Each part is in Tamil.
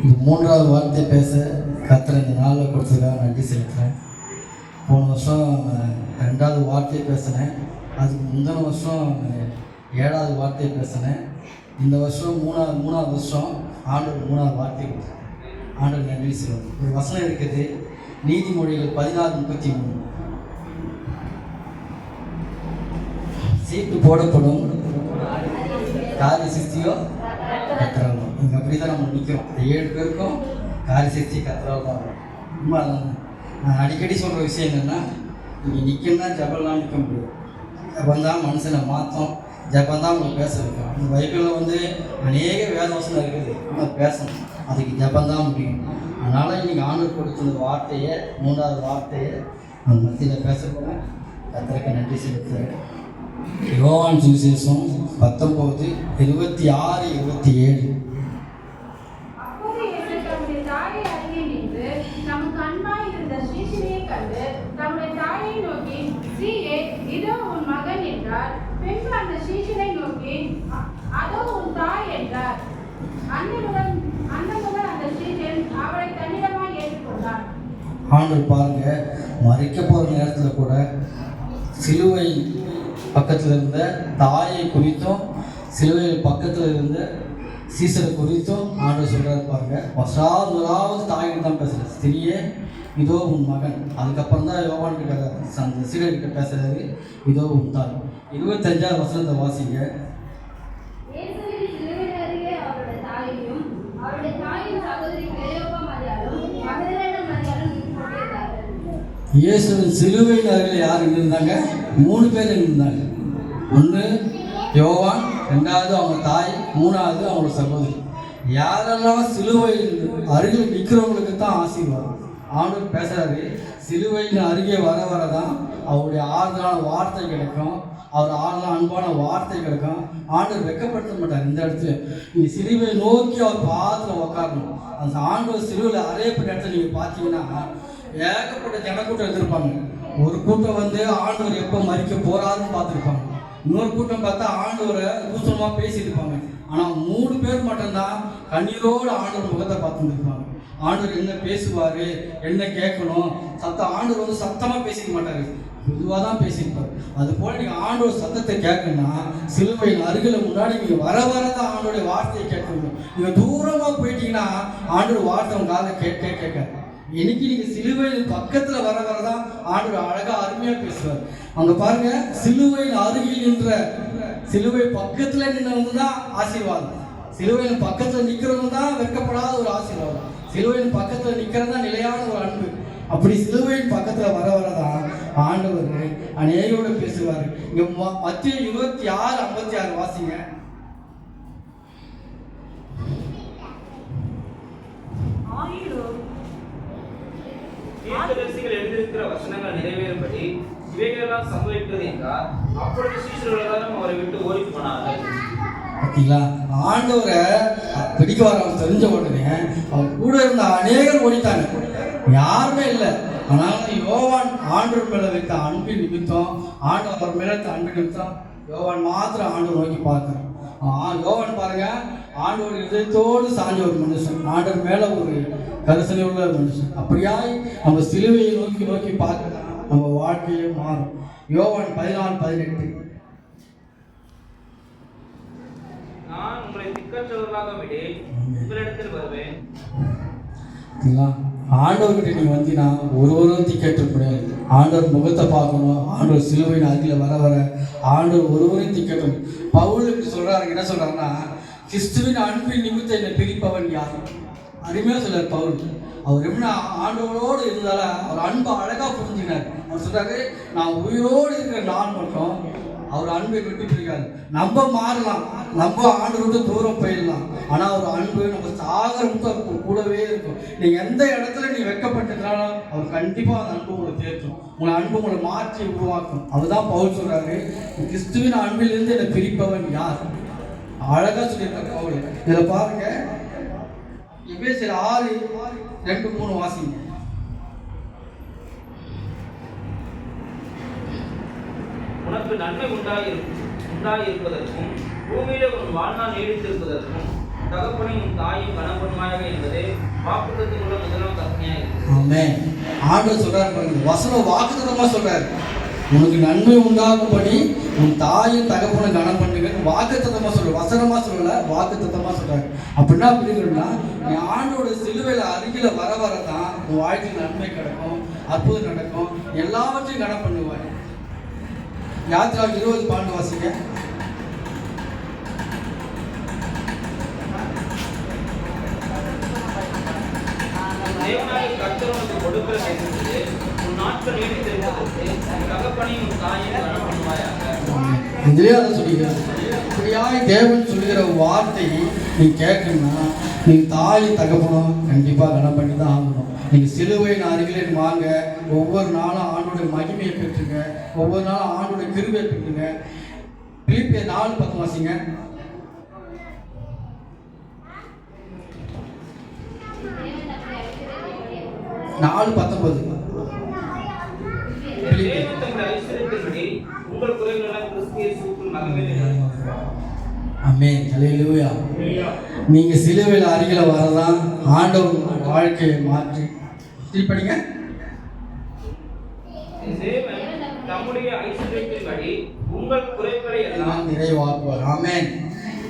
இந்த மூன்றாவது வார்த்தை பேச கர்த்தர் இந்த நாளில் கொடுத்ததுக்காக நன்றி செலுத்துகிறேன். போன வருஷம் 2வது வார்த்தையை பேசினேன். அதுக்கு முந்தின வருஷம் 7வது வார்த்தையை பேசினேன். இந்த வருஷம் மூணாவது வருஷம் ஆண்டவர் 3வது வார்த்தை கொடுத்தேன். ஆண்டவர் நன்றி செலுத்தும். ஒரு வசனம் இருக்குது, நீதிமொழிகள் 16:33. சீட்டு போடப்படும், காரிய சிஸ்தியோ கத்திராலும். இங்கே அப்படி தான் நம்ம நிற்கிறோம். 7 பேருக்கும் காரிய சிஸ்தி கத்திரால் தான் வரும். ரொம்ப நான் அடிக்கடி சொல்கிற விஷயம் என்னென்னா, நீங்கள் நிற்கணும்னா ஜபம்லாம் நிற்க முடியும். ஜபம் தான் மனுஷனை மாற்றம், ஜபம் தான் உங்களுக்கு பேச வைக்கும். இந்த பைபிளில் அநேக வேதவசனம் இருக்குது, நம்ம பேசணும், அதுக்கு ஜபம் தான் முடியும். அதனால் இன்றைக்கி ஆண்டவர் கொடுத்த வார்த்தையை 3வது வார்த்தையை நம்ம மத்தியில் பேச போகிறேன். கர்த்தருக்கு நன்றி செலுத்துகிறேன். யோவான் சுவிசேஷம் 19:26-27. ஆண்டவர் பாருங்க, மறிக்க போகிற நேரத்தில் கூட சிலுவை பக்கத்தில் இருந்த தாயை குறித்தும் சிலுவையில் பக்கத்தில் இருந்த சீசரை குறித்தும் ஆண்டவர் சொல்கிறாரு பாருங்க. முதலாவது தாய்கிட்ட தான் பேசுகிறார், ஸ்திரியே இதோ உன் மகன். அதுக்கப்புறம் தான் யோவான் கிட்ட அந்த சீடர்கிட்ட பேசுகிறாரு, இதோ உன் தாய். 25வது வசனத்தை வாசிங்க. இயேசுவின் சிலுவையின் அருகில் யார் இருந்தாங்க? 3 பேர் இருந்தாங்க. 1 யோவான், 2வது அவங்க தாய், 3வது அவங்களோட சகோதரி. யாரெல்லாம் சிலுவையின் அருகில் நிற்கிறவங்களுக்கு தான் ஆசீர்வாதம். ஆண்டவர் பேசுகிறாரு, சிலுவையின் அருகே வர தான் அவருடைய ஆறுதலான வார்த்தை கிடைக்கும், அவர் ஆறுதலான அன்பான வார்த்தை கிடைக்கும். ஆண்டவர் வெட்கப்படுத்த மாட்டார். இந்த இடத்துல நீங்கள் சிலுவை நோக்கி அவர் பாதத்தில் உக்காரணும். அந்த ஆண்டவர் சிலுவையில் அறையப்பட்ட இடத்துல நீங்கள் பார்த்தீங்கன்னா ஏகப்பட்ட ஜனக்கூட்டம் எடுத்திருப்பாங்க. ஒரு கூட்டம் ஆண்டவர் எப்போ மறிக்க போறாருன்னு பார்த்துருப்பாங்க. இன்னொரு கூட்டம் பார்த்தா ஆண்டவரை தூசணமாக பேசியிருப்பாங்க. ஆனால் 3 பேர் மட்டும்தான் கண்ணீரோடு ஆண்டவர் முகத்தை பார்த்துருப்பாங்க. ஆண்டவர் என்ன பேசுவார், என்ன கேட்கணும், ஆண்டவர் சத்தமாக பேசிக்க மாட்டார், பொதுவாக தான் பேசியிருப்பார். அதுபோல் நீங்கள் ஆண்டவர் சத்தத்தை கேட்கணும்னா சிலுவையின் அருகில் முன்னாடி நீங்கள் வர தான் ஆண்டோடைய வார்த்தையை கேட்கணும். நீங்கள் தூரமாக போயிட்டீங்கன்னா ஆண்டோட வார்த்தை உங்களால் கேட்காது. இன்னைக்கு நீங்கள் சிலுவையில் பக்கத்தில் வர தான் ஆண்டவர் அழகாக அருமையாக பேசுவார். அங்கே பாருங்க, சிலுவையில் அருகில் நின்ற, சிலுவை பக்கத்தில் நின்றவங்க தான் ஆசீர்வாதம். சிலுவையில் பக்கத்தில் நிற்கிறவங்க தான் வெட்கப்படாத ஒரு ஆசீர்வாதம். சிலுவையின் பக்கத்தில் நிற்கிறது தான் நிலையான ஒரு அன்பு. அப்படி சிலுவையின் பக்கத்தில் வர தான் ஆண்டவர் அநேகரோட பேசுவார். இங்கே மத்திய 26:56 வாசிங்க. தீர்க்கதரிசிகள் எழுதியிருக்கிற வசனங்கள் நிறைவேறும்படி இவைகளெல்லாம் சம்பவித்தது என்றால், அப்பொழுது சீஷர்கள் எல்லாரும் அவரை விட்டு ஓடி போனார்கள். பார்த்தீங்களா, ஆண்டவரை பிடிக்க வர தெரிஞ்ச உடனே அவர் கூட இருந்த அநேகர் ஓடிட்டாங்க, யாருமே இல்லை. ஆனால் யோவான் ஆண்டவர் மேலே வைத்த அன்பின் நிமித்தம், ஆண்டவர் மேலே வைத்த அன்பின் நிமித்தம் யோவான் மாத்திரம் ஆண்டவர் நோக்கி பார்க்குறோம். யோவான் பாருங்க, ஆண்டவர் இதயத்தோடு சாஞ்ச ஒரு மனுஷன், ஆண்டவர் மேலே ஒரு கரிசனை உள்ள மனுஷன். அப்படியாய் நம்ம சிலுவையை நோக்கி பார்க்கலாம், நம்ம வாழ்க்கையே மாறும். யோவான் 14:18. நான் உங்களை திக்கற்றவர்களாக விட்டு உங்களிடத்தில் வருவேன். ஆண்டவர்கிட்ட நீங்கள் வந்தீங்கன்னா ஒருவரும் திக்கற்ற முடியாது. ஆண்டவர் முகத்தை பார்க்கணும். ஆண்டவர் சிலுவையின் அருகில் வர ஆண்டவர் ஒருவரையும் திக்கட்டும். பவுலுக்கு சொல்கிறாரு, என்ன சொல்கிறாருன்னா, கிறிஸ்துவின் அன்பின் நிமித்தம் என்னை பிரிப்பவன் யார்? அருமையாக சொல்றார் பவுல். அவர் எப்படி ஆண்டவரோடு இருந்தால அவர் அன்பை அழகாக புரிஞ்சுக்கிறார். அவர் சொல்கிறாரு, நான் உயிரோடு இருக்கிற நான் மட்டும் அவர் அன்பை விட்டு பிடிக்காது. நம்ம மாறலாம், நம்ம ஆண்டு விட்டு தூரம் போயிடலாம், ஆனால் அவர் அன்பு நம்ம சாகரமுக்கு கூடவே இருக்கும். நீங்கள் எந்த இடத்துல நீ வெட்கப்பட்டிருந்தாலும் அவர் கண்டிப்பாக அந்த அன்பு உங்களை தேற்றும், உங்களை அன்பு உங்களை மாற்றி உருவாக்கும். அதுதான் பவுல் சொல்கிறாரு, கிறிஸ்துவின் அன்பிலிருந்து என்னை பிரிப்பவன் யார்? அழகாக சொல்லியிருக்காரு பவுல். இதில் பாருங்க, எபேசியர் 6:2-3 வாசிங்க. உனக்கு நன்மை உண்டாயிருப்பதற்கும் பூமியிலே உன் வாழ்நாள் நீடித்திருப்பதற்கும் தகப்பனையும் உன் தாயும் கனம் பண்ணுவாயாக என்பது வாக்குத்தத்தம் உள்ள முதலாம் கற்பனையாக இருக்கு. ஆமென். ஆண்டவர் சொல்றாரு பாருங்க, வசனம் வாக்குத்தத்தமா சொல்றாரு. உனக்கு நன்மை உண்டாகும்படி உன் தாயும் தகப்பனை கனம் பண்ணுங்கன்னு வாக்குத்தத்தமா சொல்ற, வசனமா சொல்லல, வாக்குத்தத்தமா சொல்றாரு. அப்படின்னா புரியுதுன்னா, நீ ஆண்டோட சிலுவையில அருகில வர வரதான் உன் வாழ்க்கையில் நன்மை கிடைக்கும், அற்புதம் நடக்கும், எல்லாவற்றையும் கனம் பண்ணுவாய். யாத்திரா 20 பாண்டு வாசிங்க. தேவனாகிய கர்த்தர் உனக்கு கொடுக்கிற தேசத்திலே உன் நாட்கள் நீடித்திருப்பதற்கு உன் தகப்பனையும் உன் தாயையும் கனம் பண்ணுவாயாக. இதுலயே அதை சொல்லிக்கிறார். இப்படியாய் தேவன் சொல்லுகிற வார்த்தை நீ கேட்கணும்னா நீ தாய் தகப்பனும் கண்டிப்பாக கனம் பண்ணி தான் ஆகணும். நீங்கள் சிலுவையின் அருகிலே வாங்க, ஒவ்வொரு நாளும் ஆண்டோடைய மகிமையை பெற்றுங்க, ஒவ்வொரு நாளும் ஆண்டோடைய கிருபையை பெற்றுங்க. பிலிப்பியர் 4:10 வாசிங்க. உங்கள் குறைகளெல்லாம் கிறிஸ்து இயேசுவுக்குள் மகிமையில் ஆமென். ஹல்லேலூயா. நீங்க சிலுவையில் அருகில வரதான் ஆண்டவர் வாழ்க்கையை மாற்றி திருப்படிங்க. தேவன் தம்முடைய ஐஸ்வரியத்தின்படி உங்கள் குறைகளை எல்லாம் நிறைவாக்குவார். ஆமென்.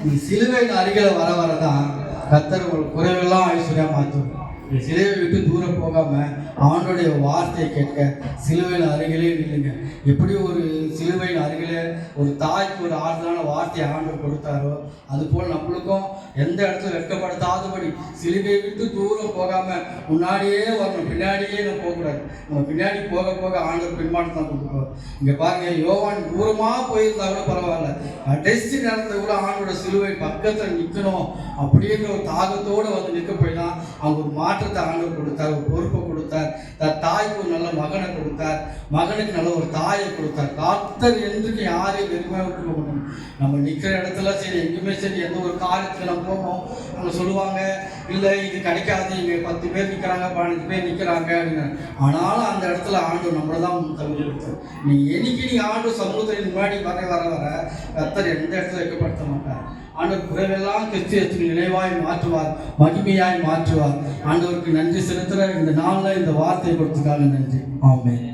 நீ சிலுவையில் அருகில வர வரதான் கர்த்தர் உங்கள் குறைவெல்லாம் ஐஸ்வர்யா மாற்றுவார். சிலுவை விட்டு தூரம் போகாம ஆண்டோடைய வார்த்தையை கேட்க சிலுவையின் அருகிலே நில்லுங்க. எப்படி ஒரு சிலுவையின் அருகிலே ஒரு தாய்க்கு ஒரு ஆறுதலான வார்த்தையை ஆண்டவர் கொடுத்தாரோ, அதுபோல் நம்மளுக்கும் எந்த இடத்துல வெட்கப்படுத்தாதபடி சிலுவையை விட்டு தூரம் போகாம முன்னாடியே வரணும், பின்னாடியே நம்ம போகக்கூடாது. நம்ம பின்னாடி போக போக ஆண்டவர் பின்மாற்றம் தான் கொடுப்போம். இங்கே பாருங்க, யோவான் தூரமாக போயிருந்தா கூட பரவாயில்ல, கடைசி நேரத்தில் கூட ஆண்டோட சிலுவை பக்கத்தில் நிற்கணும் அப்படின்ற ஒரு தாகத்தோடு வந்து நிற்க போய் தான் அவங்க ஒரு மாற்றத்தை ஆண்டவர் கொடுத்தார், ஒரு பொறுப்பை கொடுத்தார். தாய்க்கு ஒரு நல்ல மகனை கொடுத்தார், மகனுக்கு நல்ல ஒரு தாயை கொடுத்தார். கர்த்தர் என்றுக்கு யாரையும் வெறுமையாக விட்டு போகணும். நம்ம நிற்கிற இடத்துல சரி, எங்கேயுமே சரி, எந்த ஒரு காரியத்தில் நம்ம போவோம், அவங்க சொல்லுவாங்க இல்லை இது கிடைக்காது, இங்கே 10 பேர் நிற்கிறாங்க, 15 பேர் நிற்கிறாங்க அப்படின்னு. ஆனாலும் அந்த இடத்துல ஆண்டவர் நம்மளை தான் தகுதி கொடுத்தார். நீங்கள் ஆண்டு சமூகத்தில் முன்னாடி வர வர வர கர்த்தர் எந்த இடத்துல வைக்கப்படுத்த மாட்டார். ஆண்டவர் குறைவெல்லாம் கிறிஸ்துவின் நினைவாய் மாற்றுவார், மகிமையாய் மாற்றுவார். ஆண்டவருக்கு நன்றி செலுத்துகிற இந்த நாளில் இந்த வார்த்தை கொடுத்ததுக்காக நன்றி. ஆமென்.